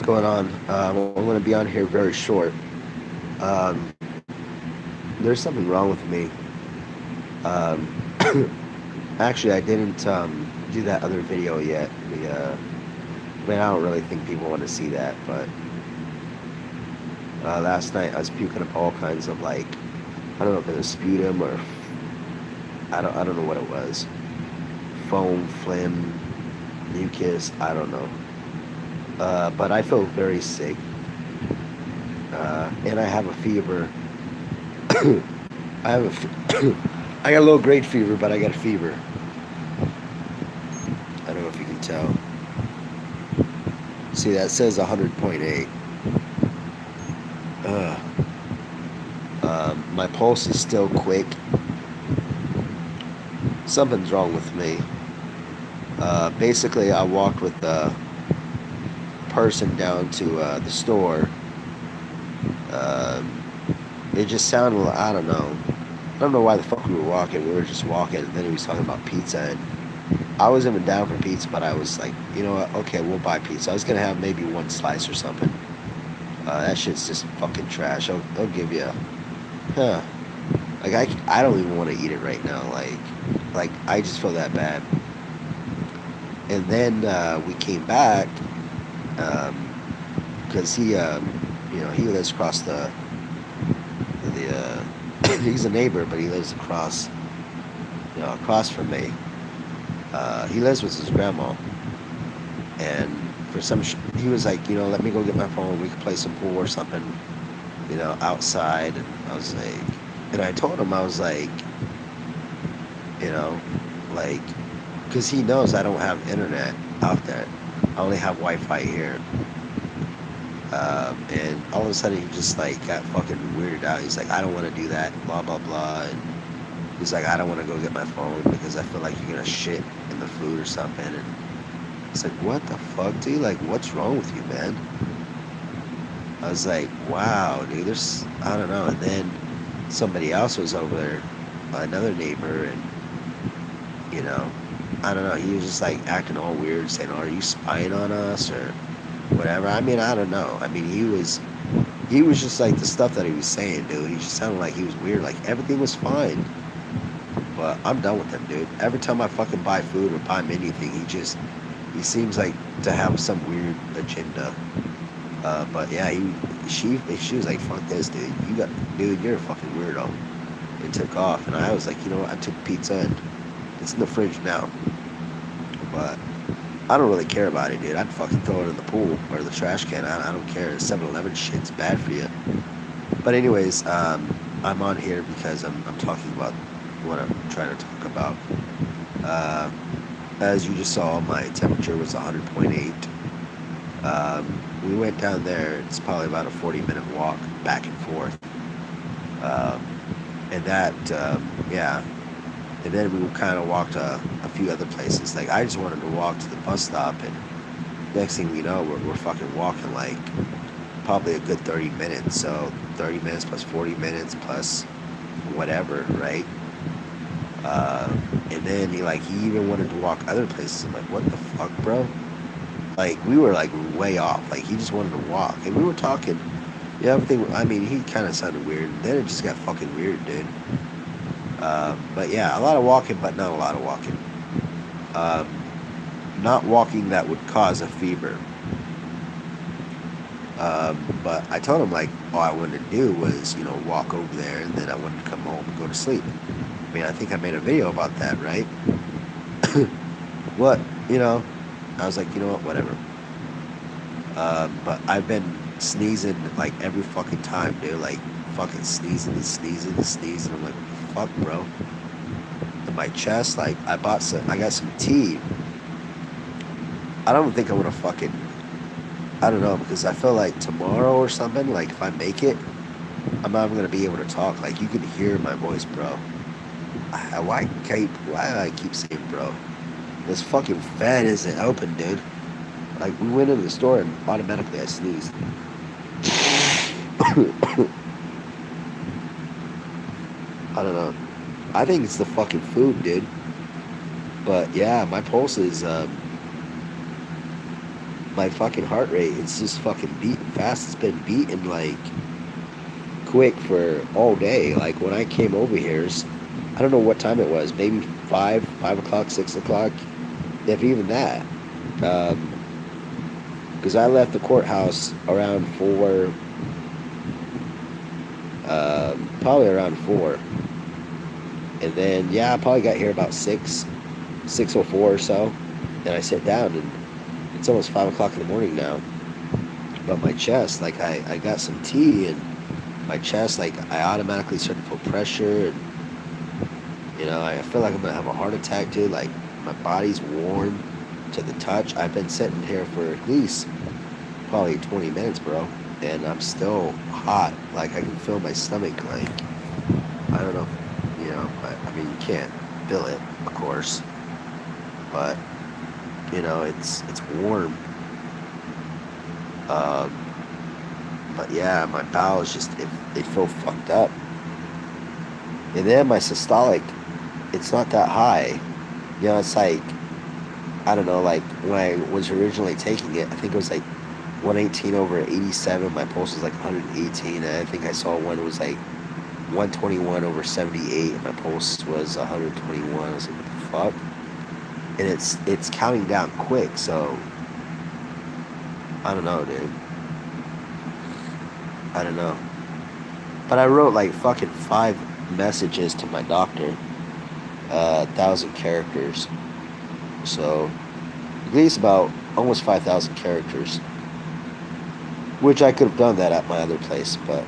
going on? I'm going to be on here very short. Um, there's something wrong with me. Um, actually, I didn't do that other video yet. I mean, I don't really think people want to see that, but last night I was puking up all kinds of like, I don't know if it was sputum or I don't know what it was. Foam, phlegm, mucus, I don't know. But I feel very sick, and I have a fever. I have I got a low grade fever, but I got a fever. I don't know if you can tell. See, that says 100.8. Uh, my pulse is still quick. Something's wrong with me. Basically, I walked with the person down to the store. Um, it just sounded, I don't know. I don't know why the fuck we were walking. We were just walking, and then he was talking about pizza, and I wasn't even down for pizza, but I was like, you know what? Okay, we'll buy pizza. I was gonna have maybe one slice or something. That shit's just fucking trash. I'll give you, huh? Like I don't even want to eat it right now. Like I just feel that bad. And then we came back because he lives across the he's a neighbor, but he lives across, across from me. He lives with his grandma, and he was like, let me go get my phone. We could play some pool or something, outside. And I was like, and I told him I was like, you know, like, because he knows I don't have internet out there. I only have Wi-Fi here. And all of a sudden he just like got fucking weirded out. He's like, I don't want to do that, blah blah blah. And he's like, I don't want to go get my phone because I feel like you're gonna shit in the food or something. And it's like, what the fuck, dude? Like, what's wrong with you, man? I was like, wow, dude. I don't know. And then somebody else was over there, another neighbor, and you know, I don't know. He was just like acting all weird, saying, "Are you spying on us or whatever?" I mean, I don't know. I mean, he was just like the stuff that he was saying, dude. He just sounded like he was weird. Like everything was fine, but I'm done with him, dude. Every time I fucking buy food or buy him anything, he seems like to have some weird agenda. But yeah, she was like, "Fuck this, dude. Dude, you're a fucking weirdo." And took off, and I was like, you know what? I took pizza and it's in the fridge now, but I don't really care about it, dude. I'd fucking throw it in the pool or the trash can. I don't care. 7-Eleven shit's bad for you. But anyways, I'm on here because I'm talking about what I'm trying to talk about. Uh, as you just saw, my temperature was 100.8. We went down there. It's probably about a 40-minute walk back and forth. Um, and yeah. And then we kind of walked a few other places. Like I just wanted to walk to the bus stop, and next thing we know, we're fucking walking like probably a good 30 minutes. So 30 minutes plus 40 minutes plus whatever, right? Uh, and then he even wanted to walk other places. I'm like, what the fuck, bro? Like we were like way off. Like he just wanted to walk, and we were talking. Yeah, everything. I mean, he kind of sounded weird. And then it just got fucking weird, dude. But yeah, a lot of walking, but not a lot of walking. Um, Not walking that would cause a fever. But I told him like all I wanted to do was walk over there, and then I wanted to come home and go to sleep. I mean, I think I made a video about that, right? What I was like, you know what, whatever. But I've been sneezing like every fucking time, dude. Like fucking sneezing and sneezing and sneezing. I'm like, what the fuck, bro? In my chest, like I got some tea. I don't think I'm gonna fucking, I don't know, because I feel like tomorrow or something, like if I make it, I'm not even gonna be able to talk. Like you can hear my voice, bro. Why do I keep saying bro? This fucking fan isn't open, dude. Like we went into the store and automatically I sneezed. I don't know. I think it's the fucking food, dude. But yeah, my pulse is my fucking heart rate, it's just fucking beating fast. It's been beating like quick for all day. Like when I came over here, I don't know what time it was, maybe 5 o'clock, 6 o'clock, if even that. Because I left the courthouse around 4, probably around 4. And then, yeah, I probably got here about 6:04 or so. And I sit down, and it's almost 5 o'clock in the morning now. But my chest, like I got some tea, and my chest, like I automatically start to feel pressure, and I feel like I'm gonna have a heart attack, dude. Like my body's warm to the touch. I've been sitting here for at least probably 20 minutes, bro, and I'm still hot. Like I can feel my stomach, like I don't know, but I mean you can't feel it, of course, but it's warm. Um, but yeah, my bowels just they feel fucked up, and then my systolic, it's not that high. It's like I don't know, like when I was originally taking it, I think it was like 118/87. My pulse was like 118, and I think I saw one that was like 121/78, and my pulse was 121. I was like, what the fuck? And it's counting down quick, so I don't know, dude. I don't know. But I wrote like fucking 5 messages to my doctor, 1,000 characters. So at least about almost 5,000 characters, which I could have done that at my other place, but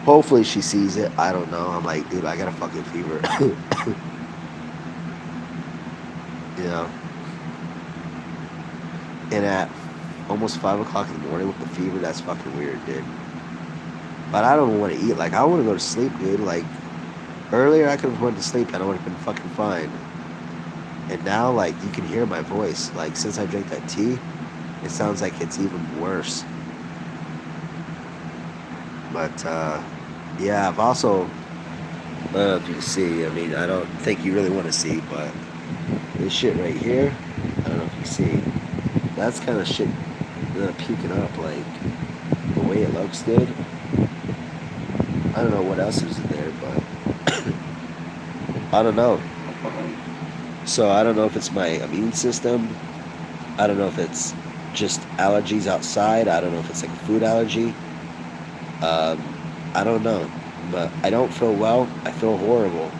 hopefully she sees it. I don't know. I'm like, dude, I got a fucking fever. you know. And at almost 5 o'clock in the morning with the fever, that's fucking weird, dude. But I don't want to eat. Like I want to go to sleep, dude. Like earlier, I could have went to sleep and I would have been fucking fine. And now, like you can hear my voice. Like since I drank that tea, it sounds like it's even worse. But yeah, I've also, I don't know if you can see. I mean, I don't think you really want to see, but this shit right here, I don't know if you see. That's kind of shit puking up. Like the way it looks, dude. I don't know what else is in there, but I don't know. So I don't know if it's my immune system. I don't know if it's just allergies outside. I don't know if it's like a food allergy. Um, I don't know, but I don't feel well. I feel horrible.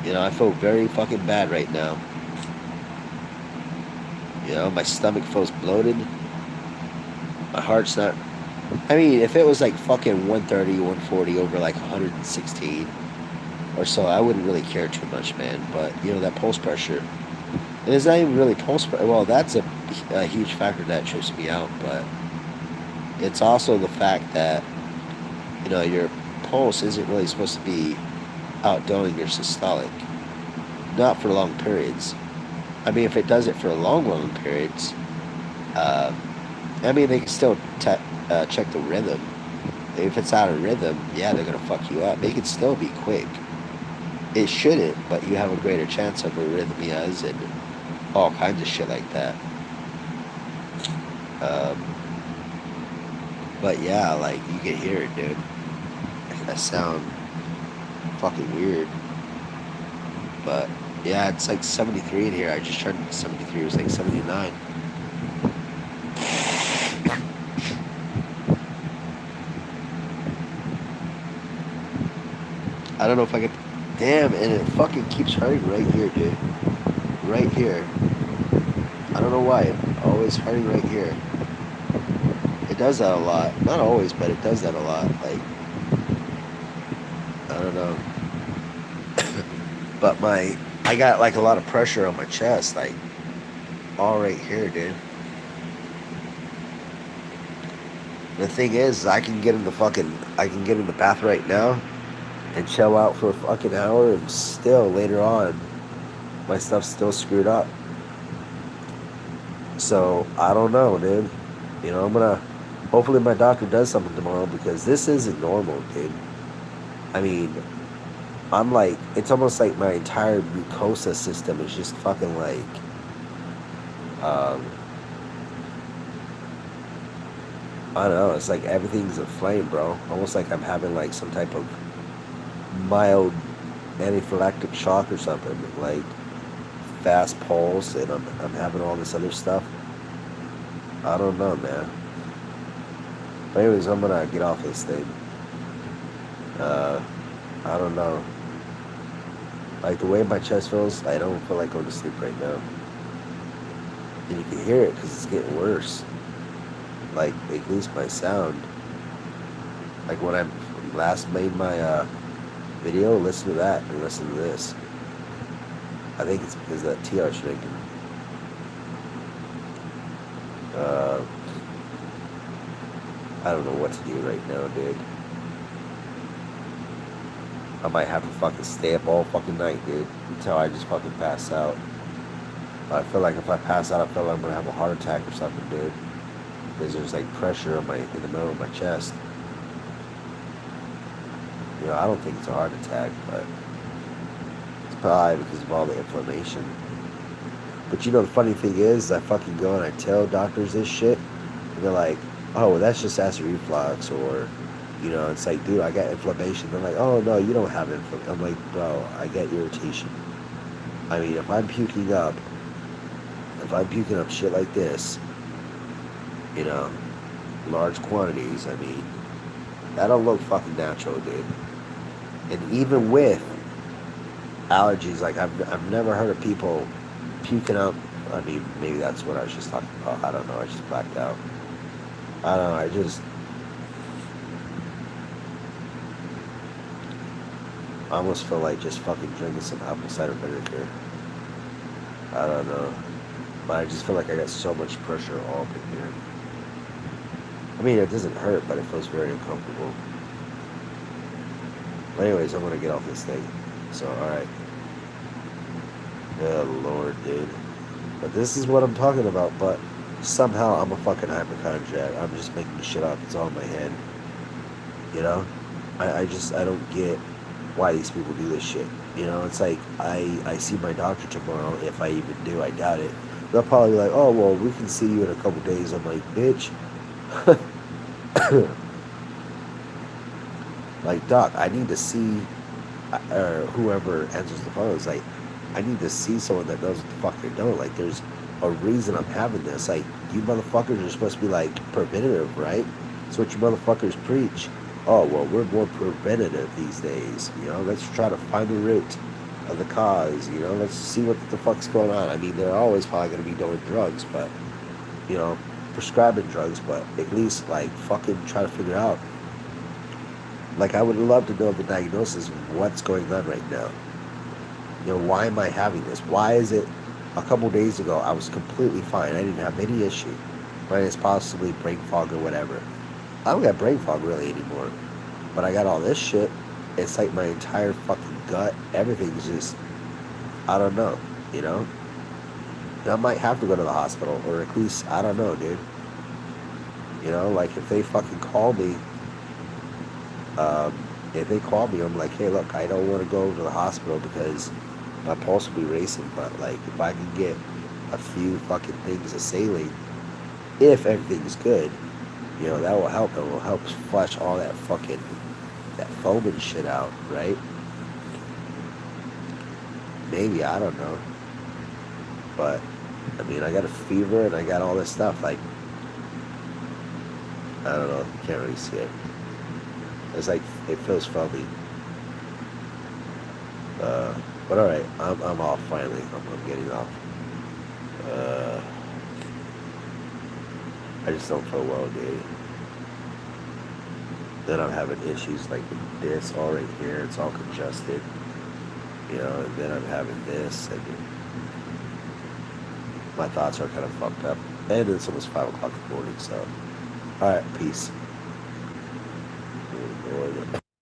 I feel very fucking bad right now. My stomach feels bloated. My heart's not. I mean, if it was like fucking 130, 140 over like 116 or so, I wouldn't really care too much, man. But that pulse pressure, and it's not even really pulse pressure. Well, that's a huge factor that trips me out, but it's also the fact that your pulse isn't really supposed to be outdoing your systolic, not for long periods. I mean, if it does it for long periods, uh, I mean, they can still check the rhythm. If it's out of rhythm, yeah, they're gonna fuck you up. It can still be quick. It shouldn't, but you have a greater chance of arrhythmias and all kinds of shit like that. Um, but yeah, like you can hear it, dude. I sound fucking weird, but yeah, it's like 73 in here. I just turned 73. It was like 79. I don't know if I can. Damn, and it fucking keeps hurting right here, dude. Right here. I don't know why. It always hurting right here. It does that a lot. Not always, but it does that a lot. Like, I don't know. But I got like a lot of pressure on my chest, like all right here, dude. The thing is, I can get in the bath right now and chill out for a fucking hour, and still later on, my stuff's still screwed up. So I don't know, dude. I'm gonna. Hopefully, my doctor does something tomorrow because this isn't normal, dude. I mean, I'm like, it's almost like my entire mucosa system is just fucking like, um, I don't know. It's like everything's inflamed, bro. Almost like I'm having like some type of mild anaphylactic shock or something. Like fast pulse, and I'm having all this other stuff. I don't know, man. But anyways, I'm gonna get off this thing. Uh, I don't know. Like the way my chest feels, I don't feel like going to sleep right now. And you can hear it because it's getting worse. Like at least my sound. Like when I last made my video, listen to that and listen to this. I think it's because of that tea I was drinking. Uh, I don't know what to do right now, dude. I might have to fucking stay up all fucking night, dude, until I just fucking pass out. I feel like if I pass out, I feel like I'm gonna have a heart attack or something, dude. Because there's like pressure on in the middle of my chest. You know, I don't think it's a heart attack, but it's probably because of all the inflammation. But you know, the funny thing is, I fucking go and I tell doctors this shit, and they're like, "Oh, well, that's just acid reflux," or, you know, it's like, "Dude, I got inflammation." They're like, "Oh no, you don't have inflammation." I'm like, "Bro, I get irritation. I mean, if I'm puking up shit like this, you know, large quantities, I mean, that don't look fucking natural, dude." And even with allergies, like I've never heard of people puking up. I mean, maybe that's what I was just talking about. I don't know. I just blacked out. I don't know. I almost feel like just fucking drinking some apple cider vinegar. I don't know. But I just feel like I got so much pressure all up in here. I mean, it doesn't hurt, but it feels very uncomfortable. But anyways, I'm gonna get off this thing. So, alright. Oh, Lord, dude. But this is what I'm talking about, but somehow I'm a fucking hypochondriac. I'm just making shit up. It's all in my head. You know? I don't get why these people do this shit. You know, it's like I see my doctor tomorrow. If I even do, I doubt it. They'll probably be like, "Oh well, we can see you in a couple days." I'm like, "Bitch, like doc, I need to see," or whoever answers the phone is like, "I need to see someone that knows what the fuck they're doing." Like, there's a reason I'm having this. Like, you motherfuckers are supposed to be like preventative, right? That's what you motherfuckers preach. Oh well, we're more preventative these days. You know, let's try to find the root of the cause. You know, let's see what the fuck's going on. I mean, they're always probably going to be doing drugs, but you know, prescribing drugs, but at least like fucking try to figure out. Like, I would love to know the diagnosis of what's going on right now. You know, why am I having this? Why is it a couple days ago I was completely fine. I didn't have any issue. Right? It's possibly brain fog or whatever. I don't got brain fog really anymore. But I got all this shit. It's like my entire fucking gut, everything's just, I don't know, you know? And I might have to go to the hospital, or at least, I don't know, dude. You know, like if they fucking call me, um, if they call me, I'm like, "Hey, look, I don't want to go to the hospital because my pulse will be racing, but like if I can get a few fucking things of saline, if everything's good, you know, that will help. It will help flush all that fucking, that foam and shit out, right? Maybe, I don't know. But, I mean, I got a fever and I got all this stuff. Like, I don't know. You can't really see it. It's like, it feels foamy. Uh, but alright, I'm off finally. I'm getting off. Uh, I just don't feel well, dude. Then I'm having issues like with this all right here. It's all congested. You know, and then I'm having this, and my thoughts are kind of fucked up. And it's almost 5 o'clock in the morning, so. Alright, peace. Oh, Lord.